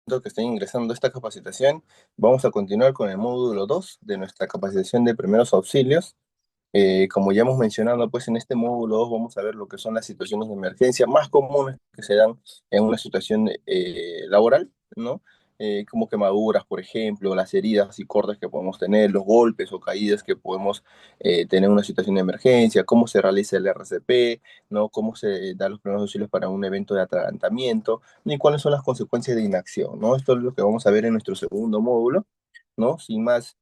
que estén ingresando a esta capacitación. Vamos a continuar con el módulo 2 de nuestra capacitación de primeros auxilios. Como ya hemos mencionado, pues en este módulo 2 vamos a ver lo que son las situaciones de emergencia más comunes que se dan en una situación laboral, ¿no? Como quemaduras, por ejemplo, las heridas y cortes que podemos tener, los golpes o caídas que podemos tener en una situación de emergencia, cómo se realiza el RCP, ¿no? Cómo se dan los primeros auxilios para un evento de atragantamiento, y cuáles son las consecuencias de inacción, ¿no? Esto es lo que vamos a ver en nuestro segundo módulo, ¿no? Sin más,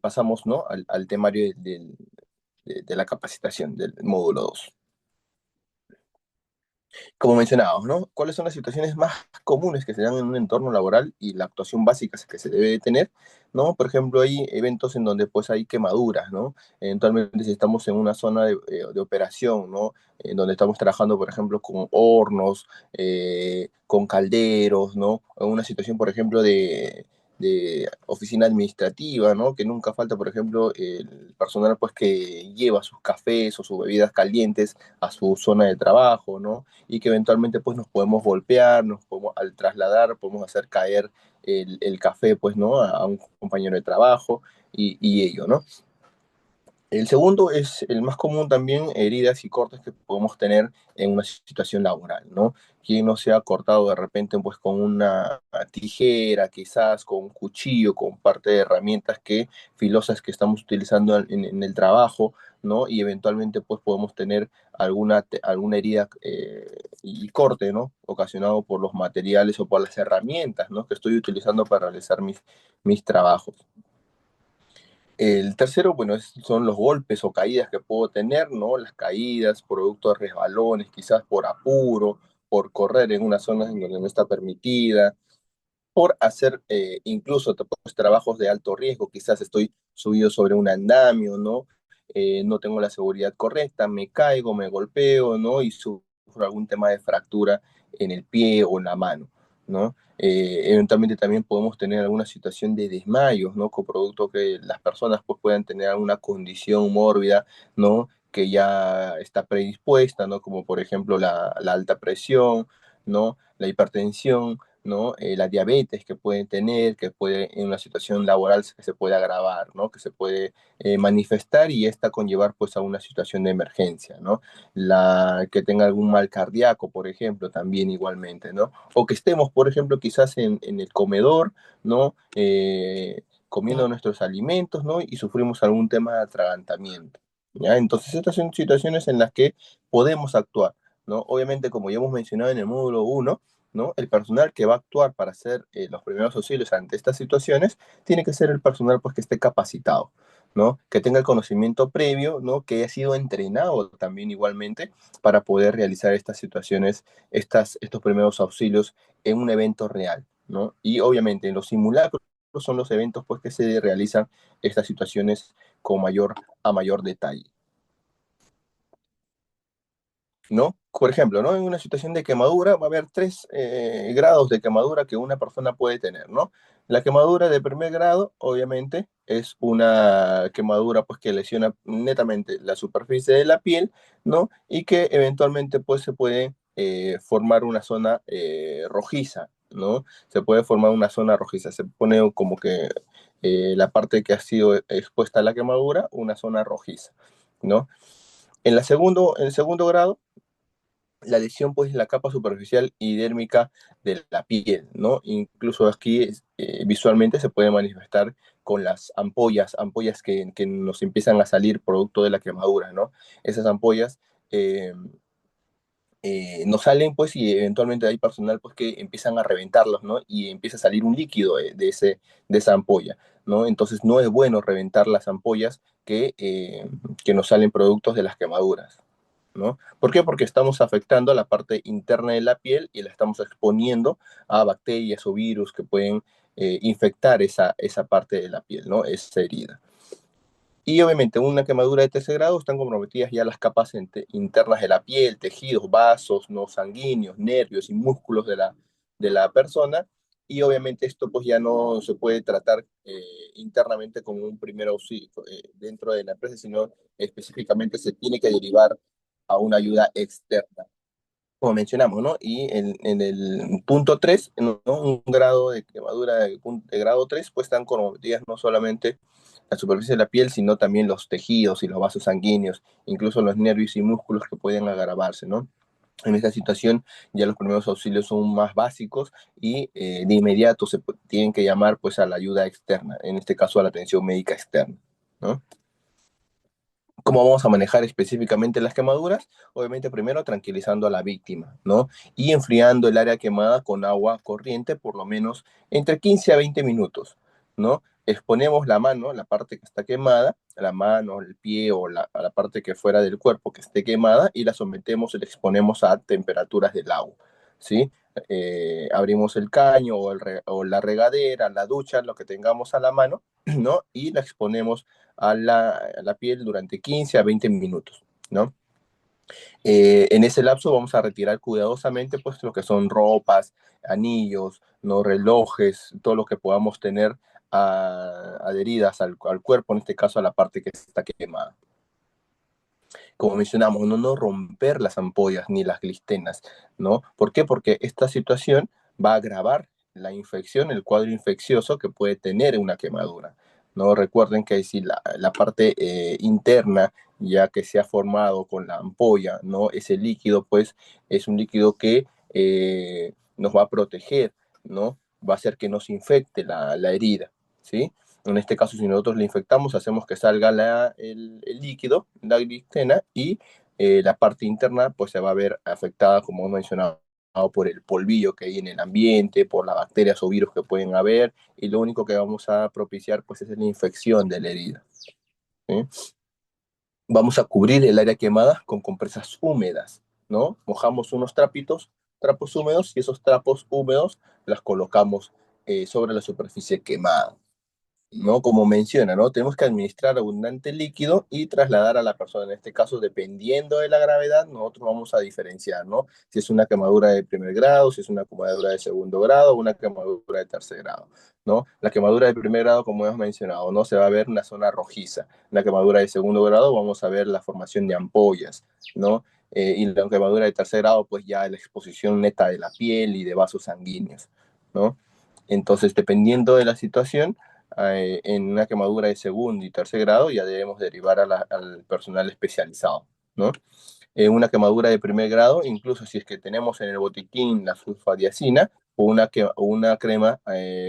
pasamos, ¿no? al temario de la capacitación del módulo 2. Como mencionábamos, ¿no? ¿Cuáles son las situaciones más comunes que se dan en un entorno laboral y la actuación básica que se debe de tener, ¿no? Por ejemplo, hay eventos en donde pues hay quemaduras, ¿no? Eventualmente si estamos en una zona de operación, ¿no? En donde estamos trabajando, por ejemplo, con hornos, con calderos, ¿no? En una situación, por ejemplo, de oficina administrativa, ¿no? Que nunca falta, por ejemplo, el personal pues que lleva sus cafés o sus bebidas calientes a su zona de trabajo, ¿no? Y que eventualmente pues nos podemos golpear, nos podemos, al trasladar, podemos hacer caer el café pues, ¿no? A un compañero de trabajo y ello, ¿no? El segundo es el más común también, heridas y cortes que podemos tener en una situación laboral, ¿no? Quien no se ha cortado de repente pues con una tijera, quizás con un cuchillo, con parte de herramientas filosas que estamos utilizando en el trabajo, ¿no? Y eventualmente pues podemos tener alguna herida y corte, ¿no? Ocasionado por los materiales o por las herramientas, ¿no? Que estoy utilizando para realizar mis trabajos. El tercero, bueno, son los golpes o caídas que puedo tener, ¿no? Las caídas, producto de resbalones, quizás por apuro, por correr en una zona en donde no está permitida, por hacer incluso pues, trabajos de alto riesgo, quizás estoy subido sobre un andamio, ¿no? No tengo la seguridad correcta, me caigo, me golpeo, ¿no? Y sufro algún tema de fractura en el pie o en la mano, ¿no? Eventualmente también podemos tener alguna situación de desmayos, ¿no? Con producto que las personas pues puedan tener alguna condición mórbida, ¿no? Que ya está predispuesta, ¿no? Como por ejemplo la alta presión, ¿no? La hipertensión, ¿no? La diabetes que pueden tener, que puede en una situación laboral que se puede agravar, ¿no? Que se puede manifestar y esta conllevar pues a una situación de emergencia, ¿no? La que tenga algún mal cardíaco, por ejemplo, también igualmente, ¿no? O que estemos, por ejemplo, quizás en el comedor, ¿no? Comiendo nuestros alimentos, ¿no? Y sufrimos algún tema de atragantamiento, ¿ya? Entonces, estas son situaciones en las que podemos actuar, ¿no? Obviamente, como ya hemos mencionado en el módulo uno, ¿no? El personal que va a actuar para hacer los primeros auxilios ante estas situaciones tiene que ser el personal pues, que esté capacitado, ¿no? Que tenga el conocimiento previo, ¿no? Que haya sido entrenado también igualmente para poder realizar estas situaciones, estos primeros auxilios en un evento real, ¿no? Y obviamente en los simulacros son los eventos pues, que se realizan estas situaciones con mayor detalle. ¿No? Por ejemplo, ¿no? En una situación de quemadura va a haber tres grados de quemadura que una persona puede tener, ¿no? La quemadura de primer grado, obviamente, es una quemadura pues, que lesiona netamente la superficie de la piel, ¿no? Y que eventualmente pues, se puede formar una zona rojiza, ¿no? Se puede formar una zona rojiza, se pone como que la parte que ha sido expuesta a la quemadura, una zona rojiza, ¿no? En el segundo grado, la lesión pues en la capa superficial y dérmica de la piel, ¿no? Incluso aquí visualmente se puede manifestar con las ampollas que nos empiezan a salir producto de la quemadura, ¿no? Esas ampollas eh, nos salen pues y eventualmente hay personal pues que empiezan a reventarlos, ¿no? Y empieza a salir un líquido de esa ampolla, ¿no? Entonces no es bueno reventar las ampollas que nos salen productos de las quemaduras, ¿no? ¿Por qué? Porque estamos afectando a la parte interna de la piel y la estamos exponiendo a bacterias o virus que pueden infectar esa parte de la piel, ¿no? Esa herida. Y obviamente en una quemadura de tercer grado están comprometidas ya las capas internas de la piel, tejidos, vasos, no sanguíneos, nervios y músculos de la persona. Y obviamente esto pues ya no se puede tratar internamente como un primer auxilio dentro de la empresa, sino específicamente se tiene que derivar a una ayuda externa. como mencionamos, ¿no? Y en el punto 3, ¿no? Un grado de quemadura de grado 3, pues están comprometidas no solamente la superficie de la piel, sino también los tejidos y los vasos sanguíneos, incluso los nervios y músculos que pueden agravarse, ¿no? En esta situación ya los primeros auxilios son más básicos y de inmediato tienen que llamar pues a la ayuda externa, en este caso a la atención médica externa, ¿no? ¿Cómo vamos a manejar específicamente las quemaduras? Obviamente primero tranquilizando a la víctima, ¿no? Y enfriando el área quemada con agua corriente por lo menos entre 15 a 20 minutos, ¿no? Exponemos la mano, la parte que está quemada, la mano, el pie o a la parte que fuera del cuerpo que esté quemada y la sometemos y la exponemos a temperaturas del agua, ¿sí? Abrimos el caño o la regadera, la ducha, lo que tengamos a la mano, ¿no? Y la exponemos a la piel durante 15 a 20 minutos, ¿no? En ese lapso vamos a retirar cuidadosamente pues lo que son ropas, anillos, no relojes, todo lo que podamos tener adheridas al cuerpo, en este caso a la parte que está quemada. Como mencionamos, no romper las ampollas ni las glistenas, ¿no? ¿Por qué? Porque esta situación va a agravar la infección, el cuadro infeccioso que puede tener una quemadura, ¿no? Recuerden que si la parte interna, ya que se ha formado con la ampolla, ¿no? Ese líquido, pues, es un líquido que nos va a proteger, ¿no? Va a hacer que no se infecte la herida, ¿sí? En este caso, si nosotros le infectamos, hacemos que salga el líquido, la glicina, y la parte interna pues se va a ver afectada, como hemos mencionado, por el polvillo que hay en el ambiente, por las bacterias o virus que pueden haber, y lo único que vamos a propiciar pues es la infección de la herida, ¿sí? Vamos a cubrir el área quemada con compresas húmedas, ¿no? Mojamos unos trapos húmedos, y esos trapos húmedos las colocamos sobre la superficie quemada, ¿no? Como menciona, ¿no? Tenemos que administrar abundante líquido y trasladar a la persona. En este caso, dependiendo de la gravedad, nosotros vamos a diferenciar, ¿no? Si es una quemadura de primer grado, si es una quemadura de segundo grado, una quemadura de tercer grado, ¿no? La quemadura de primer grado, como hemos mencionado, ¿no? Se va a ver una zona rojiza. La quemadura de segundo grado, vamos a ver la formación de ampollas, ¿no? Y la quemadura de tercer grado, pues ya la exposición neta de la piel y de vasos sanguíneos, ¿no? Entonces, dependiendo de la situación, en una quemadura de segundo y tercer grado ya debemos derivar al personal especializado, ¿no? En una quemadura de primer grado, incluso si es que tenemos en el botiquín la sulfadiazina o una crema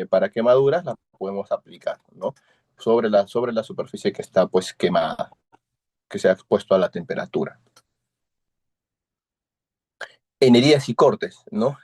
para quemaduras, la podemos aplicar, ¿no? Sobre la superficie que está pues quemada, que se ha expuesto a la temperatura. En heridas y cortes, ¿no?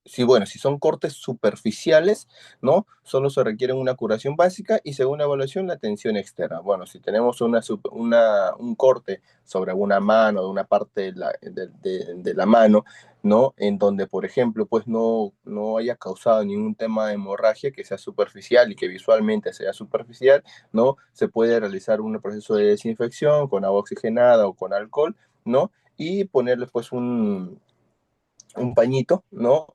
Sí, bueno, si son cortes superficiales, ¿no? Solo se requiere una curación básica y según la evaluación, la atención externa. Bueno, si tenemos un corte sobre una mano, de una parte de la mano, ¿no? En donde, por ejemplo, pues no haya causado ningún tema de hemorragia que sea superficial y que visualmente sea superficial, ¿no? Se puede realizar un proceso de desinfección con agua oxigenada o con alcohol, ¿no? Y ponerle pues un pañito, ¿no?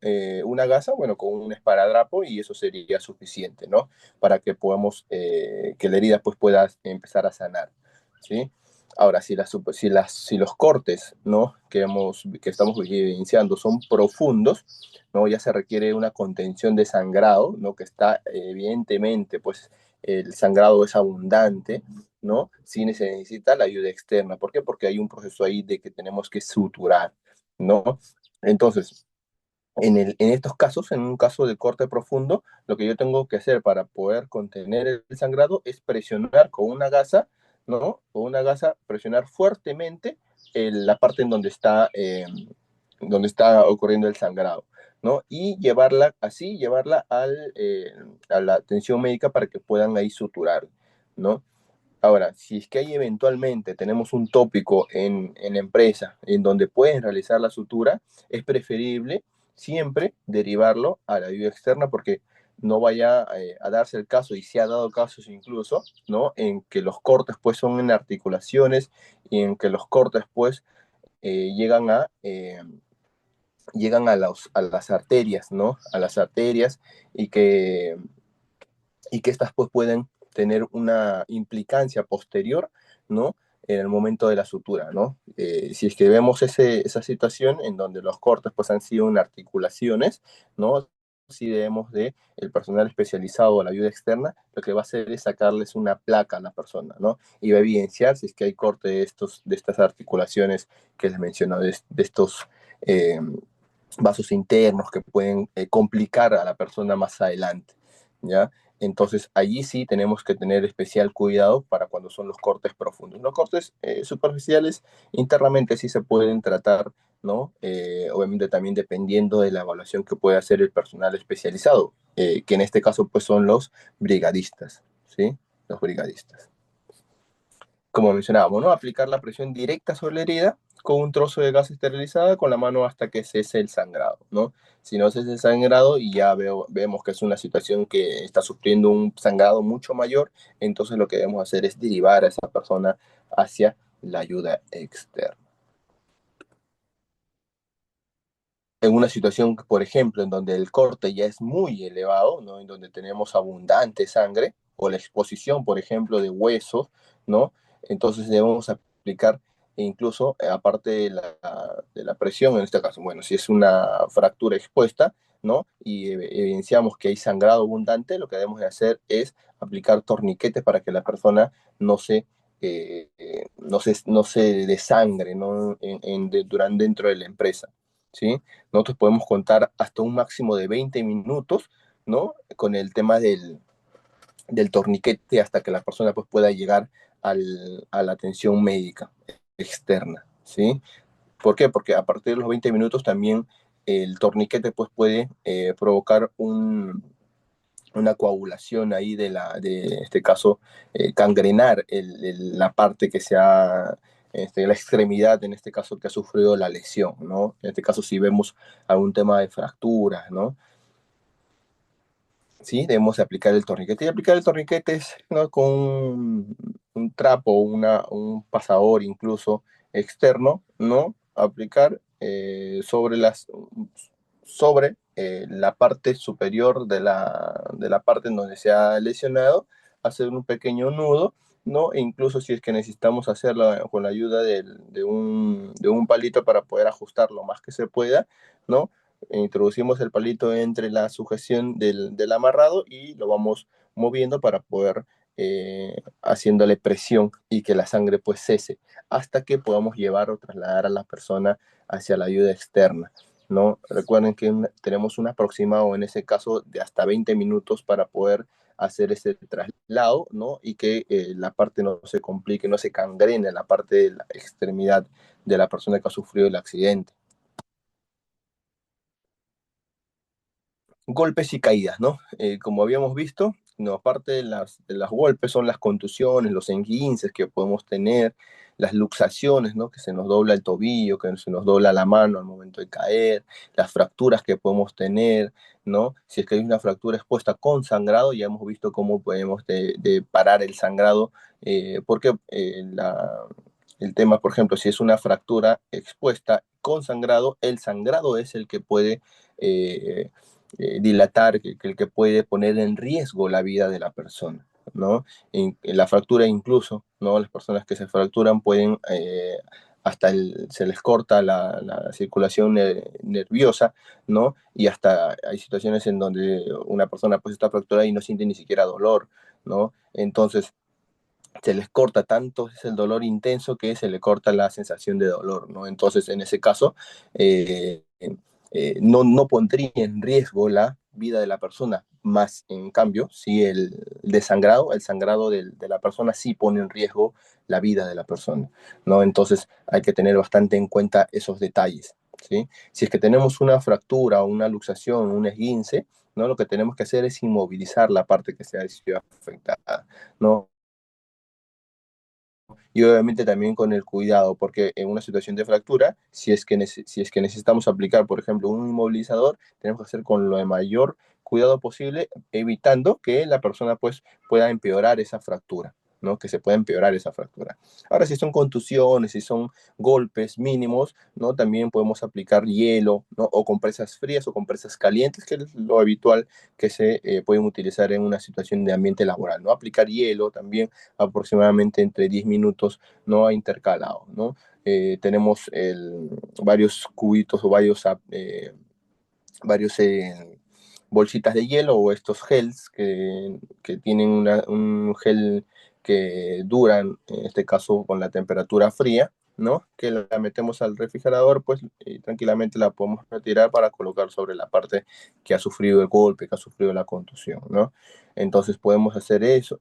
Una gasa, bueno, con un esparadrapo y eso sería suficiente, ¿no? Para que podamos, que la herida pues pueda empezar a sanar, ¿sí? Ahora, si los cortes, ¿no? Que estamos evidenciando son profundos, ¿no? Ya se requiere una contención de sangrado, ¿no? Que está evidentemente, pues el sangrado es abundante, ¿no? Sí se necesita la ayuda externa. ¿Por qué? Porque hay un proceso ahí de que tenemos que suturar, ¿no? Entonces, en estos casos, en un caso de corte profundo, lo que yo tengo que hacer para poder contener el sangrado es presionar con una gasa, ¿no? Con una gasa, presionar fuertemente la parte en donde está ocurriendo el sangrado, ¿no? Y llevarla a la atención médica para que puedan ahí suturar, ¿no? Ahora, si es que hay eventualmente tenemos un tópico en la empresa en donde pueden realizar la sutura, es preferible siempre derivarlo a la ayuda externa porque no vaya a darse el caso, y se ha dado casos incluso, ¿no? En que los cortes pues son en articulaciones y en que los cortes pues eh, llegan a, eh, llegan a las arterias, ¿no? A las arterias y que estas pues pueden tener una implicancia posterior, ¿no? en el momento de la sutura, ¿no? Si es que vemos esa situación en donde los cortes pues han sido en articulaciones, ¿no? Sí debemos de el personal especializado o la ayuda externa, lo que va a hacer es sacarles una placa a la persona, ¿no? Y va a evidenciar si es que hay corte de estas articulaciones que les menciono, de estos eh, vasos internos que pueden complicar a la persona más adelante, ¿ya? Entonces, allí sí tenemos que tener especial cuidado para cuando son los cortes profundos. Los cortes superficiales internamente sí se pueden tratar, ¿no? Obviamente también dependiendo de la evaluación que pueda hacer el personal especializado, que en este caso pues son los brigadistas, ¿sí? Los brigadistas. Como mencionábamos, ¿no? Aplicar la presión directa sobre la herida con un trozo de gas esterilizada con la mano hasta que cese el sangrado, ¿no? Si no cese el sangrado y ya vemos que es una situación que está sufriendo un sangrado mucho mayor, entonces lo que debemos hacer es derivar a esa persona hacia la ayuda externa. En una situación, por ejemplo, en donde el corte ya es muy elevado, ¿no? En donde tenemos abundante sangre, o la exposición, por ejemplo, de huesos, ¿no? Entonces debemos aplicar incluso, aparte de la presión, en este caso, bueno, si es una fractura expuesta, ¿no? Y evidenciamos que hay sangrado abundante, lo que debemos de hacer es aplicar torniquetes para que la persona no se desangre, ¿no? Durante, dentro de la empresa. ¿Sí? Nosotros podemos contar hasta un máximo de 20 minutos, ¿no? Con el tema del torniquete hasta que la persona pues, pueda llegar a la atención médica externa, ¿sí? ¿Por qué? Porque a partir de los 20 minutos también el torniquete pues, puede provocar una coagulación ahí de este caso, gangrenar la parte que sea, la extremidad, en este caso, que ha sufrido la lesión, ¿no? En este caso, si vemos algún tema de fracturas, ¿no? Sí, debemos aplicar el torniquete. Y aplicar el torniquete es, ¿no? Con un trapo, un pasador incluso externo, ¿no? Aplicar sobre la parte superior de la parte en donde se ha lesionado, hacer un pequeño nudo, ¿no? E incluso si es que necesitamos hacerlo con la ayuda de un palito para poder ajustar lo más que se pueda, ¿no? Introducimos el palito entre la sujeción del amarrado y lo vamos moviendo para poder haciéndole presión y que la sangre pues cese hasta que podamos llevar o trasladar a la persona hacia la ayuda externa, ¿no? Recuerden que tenemos un aproximado en ese caso de hasta 20 minutos para poder hacer ese traslado, ¿no? Y que la parte no se complique, no se cangrene la parte de la extremidad de la persona que ha sufrido el accidente. Golpes y caídas, ¿no? Como habíamos visto, no, aparte de las golpes son las contusiones, los esguinces que podemos tener, las luxaciones, ¿no? Que se nos dobla el tobillo, que se nos dobla la mano al momento de caer, las fracturas que podemos tener, ¿no? Si es que hay una fractura expuesta con sangrado, ya hemos visto cómo podemos de parar el sangrado, porque el tema, por ejemplo, si es una fractura expuesta con sangrado, el sangrado es el que puede dilatar, el que puede poner en riesgo la vida de la persona, ¿no? En la fractura incluso, ¿no? Las personas que se fracturan pueden, se les corta la circulación nerviosa, ¿no? Y hasta hay situaciones en donde una persona pues está fracturada y no siente ni siquiera dolor, ¿no? Entonces, se les corta tanto, es el dolor intenso que se le corta la sensación de dolor, ¿no? Entonces, en ese caso, no pondría en riesgo la vida de la persona, más en cambio, si el sangrado de la persona sí pone en riesgo la vida de la persona, ¿no? Entonces, hay que tener bastante en cuenta esos detalles, ¿sí? Si es que tenemos una fractura o una luxación, un esguince, ¿no? Lo que tenemos que hacer es inmovilizar la parte que se ha sido afectada, ¿no? Y obviamente también con el cuidado, porque en una situación de fractura, si es que necesitamos aplicar, por ejemplo, un inmovilizador, tenemos que hacer con lo de mayor cuidado posible, evitando que la persona pues pueda empeorar esa fractura. ¿no? Que se puede empeorar esa fractura. Ahora, si son contusiones, si son golpes mínimos, ¿no? También podemos aplicar hielo, ¿no? O compresas frías o compresas calientes, que es lo habitual que se pueden utilizar en una situación de ambiente laboral, ¿no? Aplicar hielo también aproximadamente entre 10 minutos, ¿no? Intercalado, ¿no? Tenemos varios cubitos o varios bolsitas de hielo o estos gels que tienen un gel que duran, en este caso con la temperatura fría, ¿no? Que la metemos al refrigerador, pues y tranquilamente la podemos retirar para colocar sobre la parte que ha sufrido el golpe, que ha sufrido la contusión, ¿no? Entonces podemos hacer eso,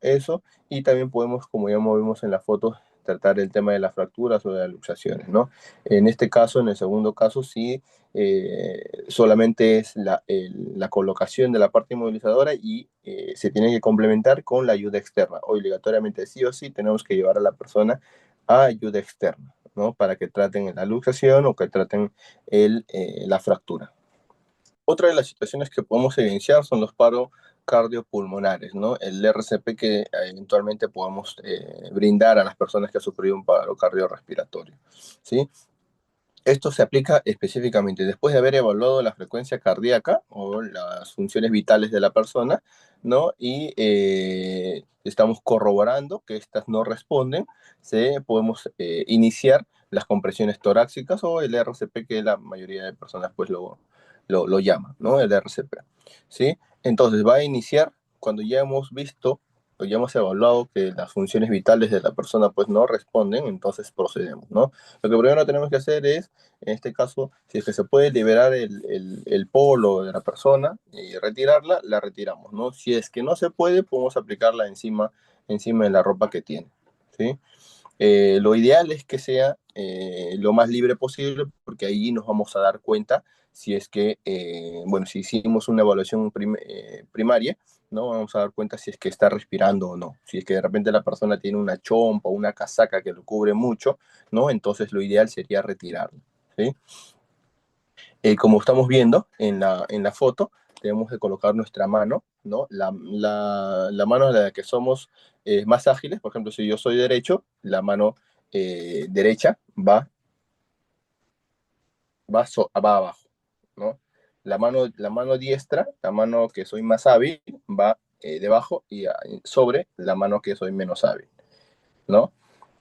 y también podemos, como ya vimos en la foto, tratar el tema de las fracturas o de las luxaciones, ¿no? En este caso, en el segundo caso, sí solamente es la colocación de la parte inmovilizadora y se tiene que complementar con la ayuda externa. Obligatoriamente, sí o sí, tenemos que llevar a la persona a ayuda externa, ¿no? Para que traten la luxación o que traten la fractura. Otra de las situaciones que podemos evidenciar son los paros cardiopulmonares, ¿no? El RCP que eventualmente podemos brindar a las personas que han sufrido un paro cardiorrespiratorio, ¿sí? Esto se aplica específicamente después de haber evaluado la frecuencia cardíaca o las funciones vitales de la persona, ¿no? Y estamos corroborando que estas no responden, podemos iniciar las compresiones torácicas o el RCP, que la mayoría de personas pues lo llama, ¿no? El RCP, ¿sí? Entonces va a iniciar cuando ya hemos visto o ya hemos evaluado que las funciones vitales de la persona pues no responden, entonces procedemos, ¿no? Lo que primero tenemos que hacer es, en este caso, si es que se puede liberar el polo de la persona y retirarla, la retiramos, ¿no? Si es que no se puede, podemos aplicarla encima de la ropa que tiene, ¿sí? Lo ideal es que sea lo más libre posible, porque ahí nos vamos a dar cuenta si es que, bueno, si hicimos una evaluación primaria, ¿no? Vamos a dar cuenta si es que está respirando o no. Si es que de repente la persona tiene una chompa o una casaca que lo cubre mucho, ¿no? Entonces lo ideal sería retirarlo, ¿sí? Como estamos viendo en la foto, tenemos que colocar nuestra mano, ¿no? La mano en la que somos más ágiles, por ejemplo, si yo soy derecho, la mano derecha va abajo, ¿no? La mano diestra, la mano que soy más hábil, va debajo y sobre la mano que soy menos hábil, ¿no?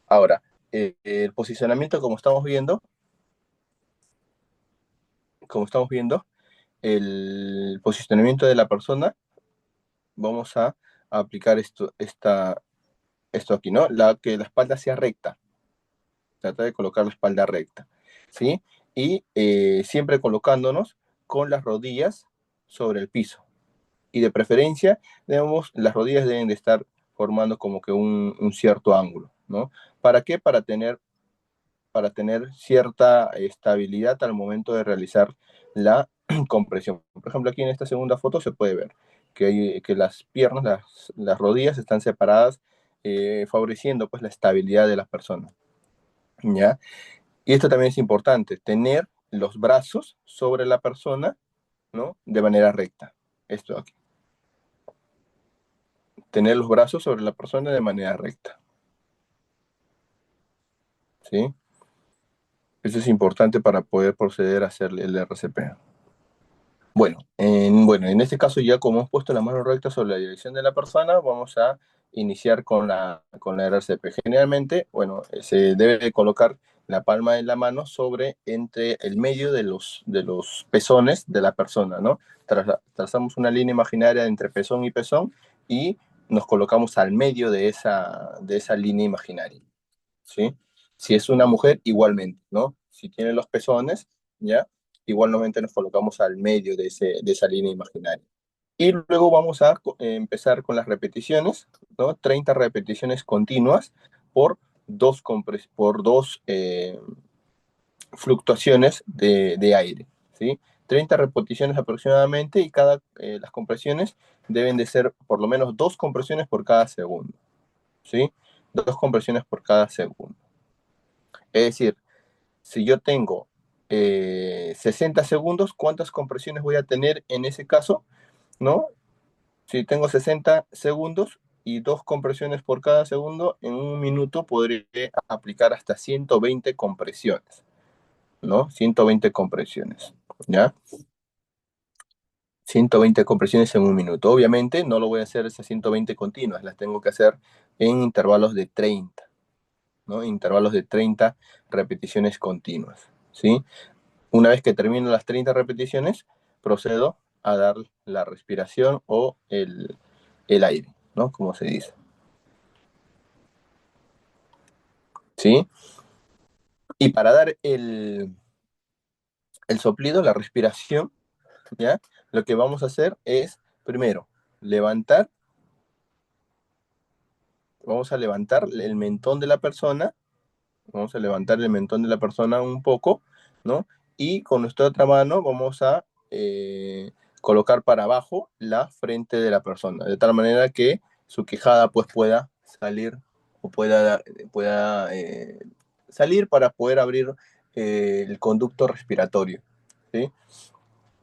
Ahora, el posicionamiento, como estamos viendo, el posicionamiento de la persona, vamos a aplicar esto aquí, ¿no? Que la espalda sea recta, trata de colocar la espalda recta, ¿sí? Y siempre colocándonos con las rodillas sobre el piso. Y de preferencia, las rodillas deben de estar formando como que un cierto ángulo, ¿no? ¿Para qué? Para tener cierta estabilidad al momento de realizar la compresión. Por ejemplo, aquí en esta segunda foto se puede ver que las piernas, las rodillas están separadas, favoreciendo pues la estabilidad de las personas, ¿ya? Y esto también es importante, tener los brazos sobre la persona, ¿no? De manera recta. Esto aquí. Tener los brazos sobre la persona de manera recta, ¿sí? Eso es importante para poder proceder a hacer el RCP. Bueno, en este caso ya como hemos puesto la mano recta sobre la dirección de la persona, vamos a iniciar con la RCP. Generalmente, bueno, se debe colocar la palma de la mano entre el medio de los pezones de la persona, ¿no? Trazamos una línea imaginaria entre pezón y pezón y nos colocamos al medio de esa línea imaginaria, ¿sí? Si es una mujer, igualmente, ¿no? Si tiene los pezones, ¿ya? Igualmente nos colocamos al medio de esa línea imaginaria. Y luego vamos a empezar con las repeticiones, ¿no? 30 repeticiones continuas por dos fluctuaciones de aire, ¿sí? 30 repeticiones aproximadamente y las compresiones deben de ser por lo menos dos compresiones por cada segundo, ¿sí? Dos compresiones por cada segundo. Es decir, si yo tengo 60 segundos, ¿cuántas compresiones voy a tener en ese caso? ¿No? Si tengo 60 segundos y 2 compresiones por cada segundo, en un minuto podré aplicar hasta 120 compresiones, ¿no? 120 compresiones, ¿ya? 120 compresiones en un minuto. Obviamente no lo voy a hacer esas 120 continuas, las tengo que hacer en intervalos de 30, ¿no? Intervalos de 30 repeticiones continuas, ¿sí? Una vez que termino las 30 repeticiones, procedo a dar la respiración o el aire, ¿no? Como se dice, ¿sí? Y para dar el soplido, la respiración, ¿ya? Lo que vamos a hacer es, primero, levantar, vamos a levantar el mentón de la persona, vamos a levantar el mentón de la persona un poco, ¿no? Y con nuestra otra mano vamos a colocar para abajo la frente de la persona, de tal manera que su quijada pues pueda salir o pueda salir para poder abrir el conducto respiratorio, ¿sí?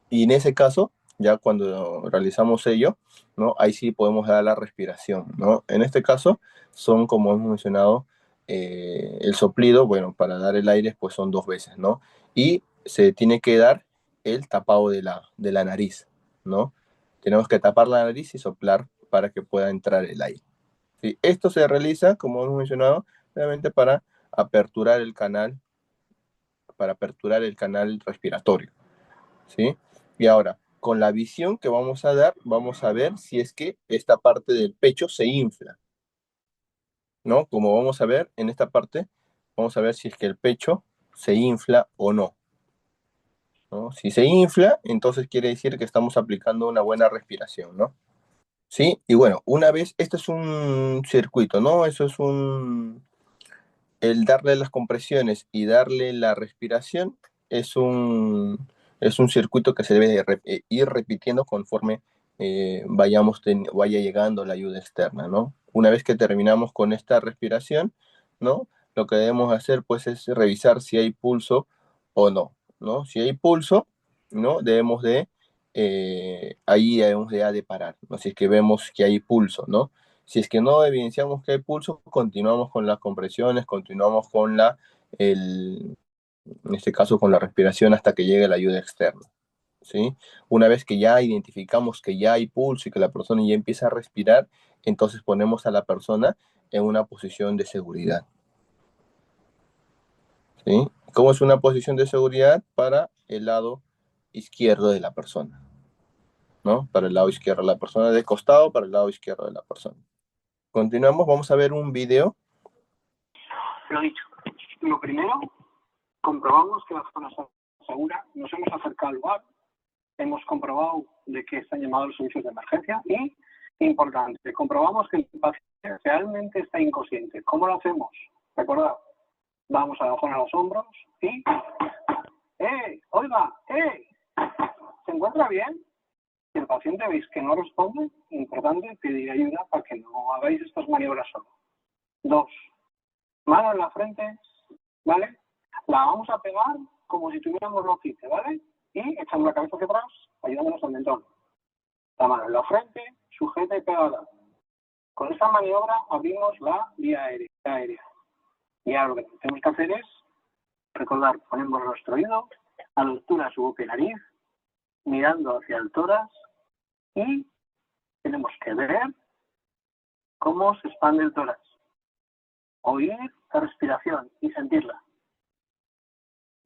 Y en ese caso, ya cuando realizamos ello, ¿no? Ahí sí podemos dar la respiración, ¿no? En este caso, son, como hemos mencionado, el soplido, bueno, para dar el aire, pues son 2 veces, ¿no? Y se tiene que dar el tapado de la nariz, ¿no? Tenemos que tapar la nariz y soplar para que pueda entrar el aire. ¿Sí? Esto se realiza, como hemos mencionado, realmente para aperturar el canal respiratorio, ¿sí? Y ahora, con la visión que vamos a dar, vamos a ver si es que esta parte del pecho se infla, ¿no? Como vamos a ver en esta parte, vamos a ver si es que el pecho se infla o no, ¿no? Si se infla, entonces quiere decir que estamos aplicando una buena respiración, ¿no? Sí, y bueno, una vez, esto es un circuito, ¿no? Eso es el darle las compresiones y darle la respiración es es un circuito que se debe de ir repitiendo conforme vaya llegando la ayuda externa, ¿no? Una vez que terminamos con esta respiración, ¿no? Lo que debemos hacer pues es revisar si hay pulso o no, ¿no? Si hay pulso, ¿no? Ahí debemos de parar, ¿no? Si es que vemos que hay pulso, ¿no? Si es que no evidenciamos que hay pulso, continuamos con las compresiones, continuamos con en este caso con la respiración hasta que llegue la ayuda externa, ¿sí? Una vez que ya identificamos que ya hay pulso y que la persona ya empieza a respirar, entonces ponemos a la persona en una posición de seguridad, ¿sí? ¿Cómo es una posición de seguridad? Para el lado izquierdo de la persona, ¿no? Para el lado izquierdo de la persona, de costado para el lado izquierdo de la persona. Continuamos, vamos a ver un video. Lo dicho, lo primero, comprobamos que la zona está segura, nos hemos acercado al lugar, hemos comprobado de que están llamados los servicios de emergencia y, importante, comprobamos que el paciente realmente está inconsciente. ¿Cómo lo hacemos? Recordad, vamos a bajar a los hombros y oiga, ¿se encuentra bien? Si el paciente veis que no responde, importante pedir ayuda para que no hagáis estas maniobras solo. 2. Mano en la frente, ¿vale? La vamos a pegar como si tuviéramos loquite, ¿vale? Y echando la cabeza hacia atrás, ayudándonos al mentón. La mano en la frente, sujeta y pegada. Con esta maniobra abrimos la vía aérea. Y ahora lo que tenemos que hacer es, recordar, ponemos nuestro oído a la altura de su boca y nariz, mirando hacia el tórax y tenemos que ver cómo se expande el tórax. Oír la respiración y sentirla.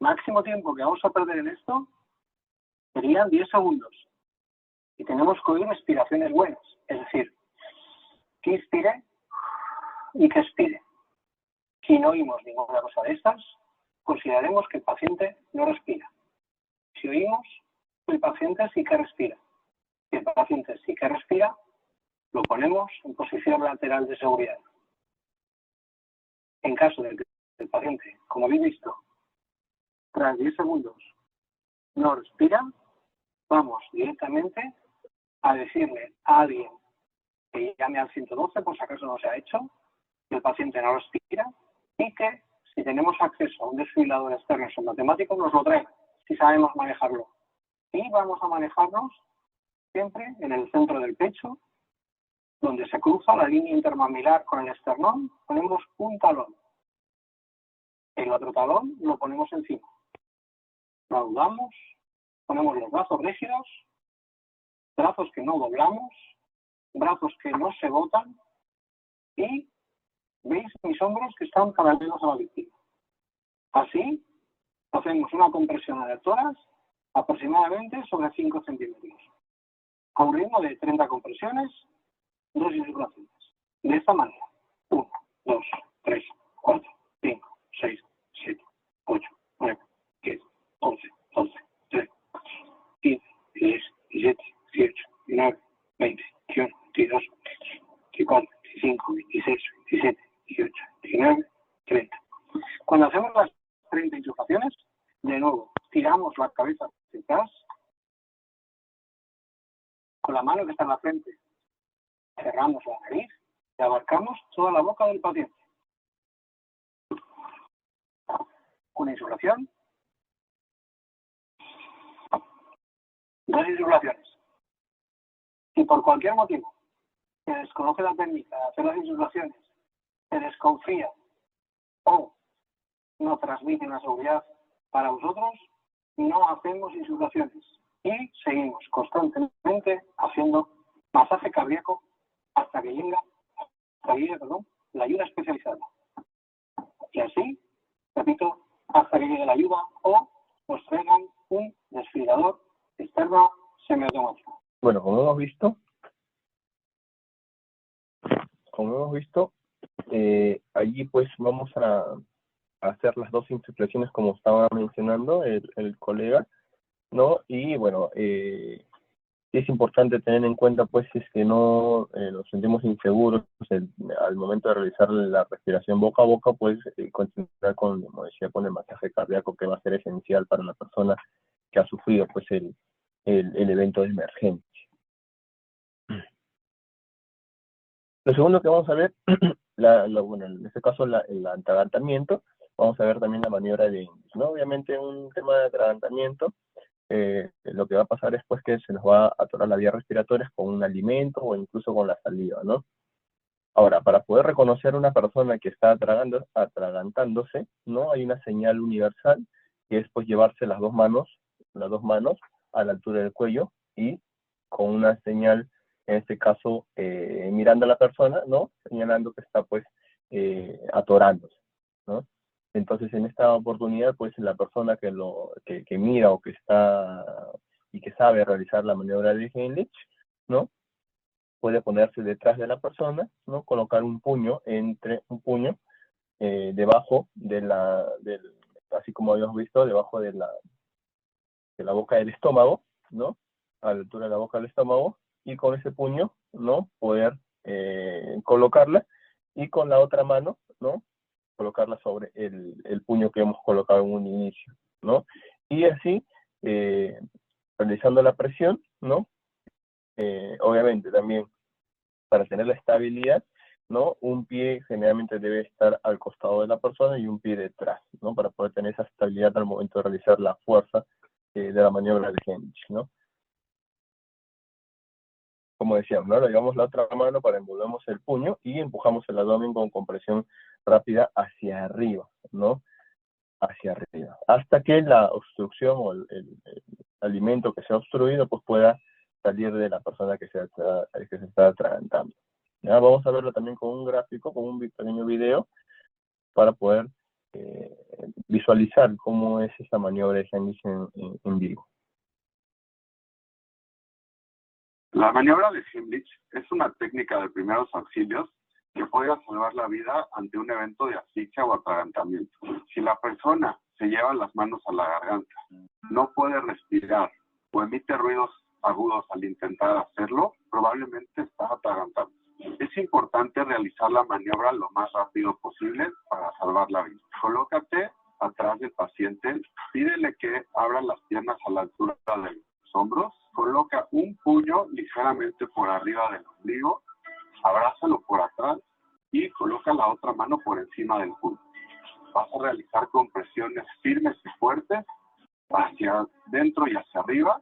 Máximo tiempo que vamos a perder en esto serían 10 segundos. Y tenemos que oír respiraciones buenas, es decir, que inspire y que expire. Si no oímos ninguna cosa de estas, consideraremos que el paciente no respira. Si oímos, el paciente sí que respira. Si el paciente sí que respira, lo ponemos en posición lateral de seguridad. En caso de que el paciente, como habéis visto, tras 10 segundos no respira, vamos directamente a decirle a alguien que llame al 112 por si acaso no se ha hecho, que el paciente no respira y que si tenemos acceso a un desfibrilador externo matemático nos lo traiga, si sabemos manejarlo. Y vamos a manejarnos siempre en el centro del pecho, Donde se cruza la línea intermamilar con el esternón, ponemos un talón. El otro talón lo ponemos encima. Raudamos, ponemos los brazos rígidos, brazos que no doblamos, brazos que no se botan y veis mis hombros que están paralelos a la víctima. Así hacemos una compresión al tórax aproximadamente sobre 5 centímetros, a un ritmo de 30 compresiones, 2 insuflaciones. De esta manera, 1, 2, 3, 4, 5, 6, 7, 8, 9, 10, 11, 12, 13, 15, 16, 17, 18, 19, 20, 21, 22, 24, 25, 26, 27, 18, 19, 30. Cuando hacemos las 30 insuflaciones, de nuevo, tiramos la cabeza hacia atrás, con la mano que está en la frente, cerramos la nariz y abarcamos toda la boca del paciente. Una insuflación, 2 insuflaciones. Si por cualquier motivo se desconoce la técnica de hacer las insuflaciones, se desconfía o no transmite una seguridad para vosotros, no hacemos insuflaciones y seguimos constantemente haciendo masaje cardíaco hasta que llegue la ayuda especializada. Y así, repito, hasta que llegue la ayuda o nos traigan un desfibrilador externo semiautomático. Bueno, como hemos visto, allí pues vamos a hacer las 2 insuflaciones como estaba mencionando el colega, ¿no? Y bueno, es importante tener en cuenta pues si es que no nos sentimos inseguros al momento de realizar la respiración boca a boca, pues continuar con, como decía, con el masaje cardíaco, que va a ser esencial para la persona que ha sufrido pues el evento de emergencia. Lo segundo que vamos a ver, bueno, en este caso el atragantamiento, vamos a ver también la maniobra de English, ¿no? Obviamente un tema de atragantamiento, lo que va a pasar es pues que se nos va a atorar la vía respiratoria con un alimento o incluso con la saliva, ¿no? Ahora, para poder reconocer una persona que está atragantándose, ¿no? Hay una señal universal que es pues llevarse las dos manos a la altura del cuello y con una señal, en este caso, mirando a la persona, ¿no? Señalando que está pues atorándose, ¿no? Entonces, en esta oportunidad, pues la persona que mira o que está y que sabe realizar la maniobra de Heimlich, ¿no? Puede ponerse detrás de la persona, ¿no? Colocar un puño debajo así como habíamos visto, debajo de la boca del estómago, ¿no? A la altura de la boca del estómago, y con ese puño, ¿no? Poder colocarla, y con la otra mano, ¿no? Colocarla sobre el puño que hemos colocado en un inicio, ¿no? Y así, realizando la presión, ¿no? Obviamente también para tener la estabilidad, ¿no? Un pie generalmente debe estar al costado de la persona y un pie detrás, ¿no? Para poder tener esa estabilidad al momento de realizar la fuerza de la maniobra de Heimlich, ¿no? Como decíamos, ¿no? Le llevamos la otra mano para envolvemos el puño y empujamos el abdomen con compresión rápida hacia arriba, ¿no? Hacia arriba, hasta que la obstrucción o el alimento que se ha obstruido pues pueda salir de la persona que se está atragantando. ¿Ya? Vamos a verlo también con un gráfico, con un pequeño video, para poder visualizar cómo es esta maniobra de Heimlich en vivo. La maniobra de Heimlich es una técnica de primeros auxilios que puede salvar la vida ante un evento de asfixia o atragantamiento. Si la persona se lleva las manos a la garganta, no puede respirar o emite ruidos agudos al intentar hacerlo, probablemente está atragantando. Es importante realizar la maniobra lo más rápido posible para salvar la vida. Colócate atrás del paciente, pídele que abra las piernas a la altura de los hombros, coloca un puño ligeramente por arriba del ombligo, abrázalo por atrás y coloca la otra mano por encima del puño. Vas a realizar compresiones firmes y fuertes hacia dentro y hacia arriba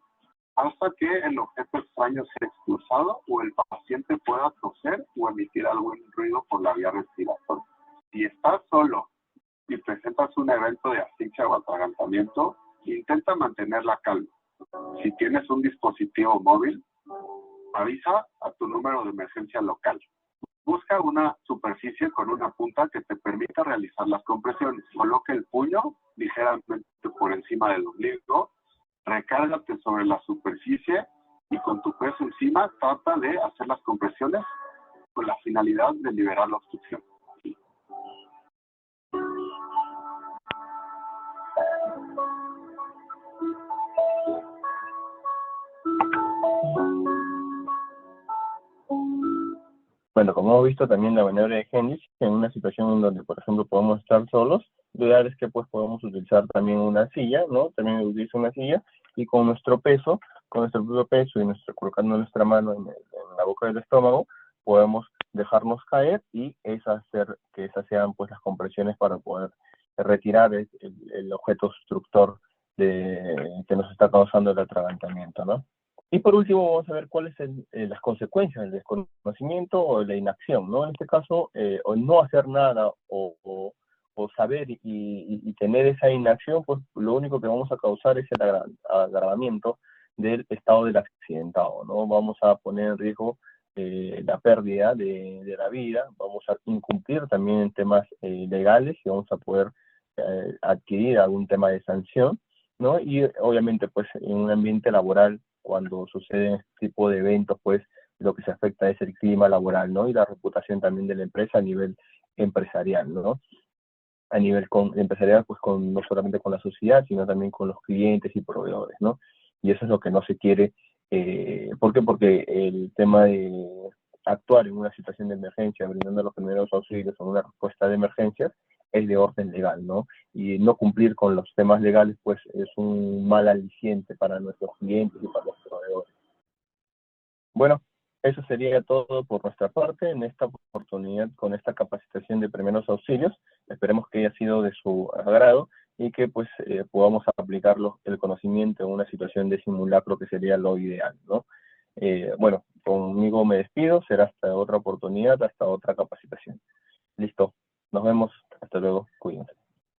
hasta que el objeto extraño sea expulsado o el paciente pueda toser o emitir algún ruido por la vía respiratoria. Si estás solo y presentas un evento de asfixia o atragantamiento, intenta mantener la calma. Si tienes un dispositivo móvil, avisa a tu número de emergencia local. Busca una superficie con una punta que te permita realizar las compresiones. Coloca el puño ligeramente por encima del ombligo, recárgate sobre la superficie y con tu peso encima trata de hacer las compresiones con la finalidad de liberar la obstrucción. Bueno, como hemos visto también la maniobra de Hendrix, en una situación en donde, por ejemplo, podemos estar solos, lo ideal es que pues podemos utilizar también una silla, ¿no? También utilizo una silla y con nuestro peso, con nuestro propio peso y colocando nuestra mano en la boca del estómago, podemos dejarnos caer y hacer que esas sean pues las compresiones para poder retirar el objeto obstructor que nos está causando el atragantamiento, ¿no? Y por último, vamos a ver cuáles son las consecuencias del desconocimiento o de la inacción, ¿no? En este caso, o no hacer nada o saber y tener esa inacción, pues lo único que vamos a causar es el agravamiento del estado del accidentado, ¿no? Vamos a poner en riesgo la pérdida de la vida, vamos a incumplir también en temas legales y vamos a poder adquirir algún tema de sanción, ¿no? Y obviamente, pues en un ambiente laboral, cuando suceden este tipo de eventos, pues lo que se afecta es el clima laboral, ¿no? Y la reputación también de la empresa a nivel empresarial, ¿no? A nivel empresarial, pues no solamente con la sociedad, sino también con los clientes y proveedores, ¿no? Y eso es lo que no se quiere. ¿Por qué? Porque el tema de actuar en una situación de emergencia, brindando los primeros auxilios o una respuesta de emergencias, es de orden legal, ¿no? Y no cumplir con los temas legales, pues es un mal aliciente para nuestros clientes y para los proveedores. Bueno, eso sería todo por nuestra parte en esta oportunidad con esta capacitación de primeros auxilios. Esperemos que haya sido de su agrado y que pues podamos aplicarlo el conocimiento en una situación de simulacro que sería lo ideal, ¿no? Bueno, conmigo me despido, será hasta otra oportunidad, hasta otra capacitación. Listo, nos vemos, hasta luego, cuídense.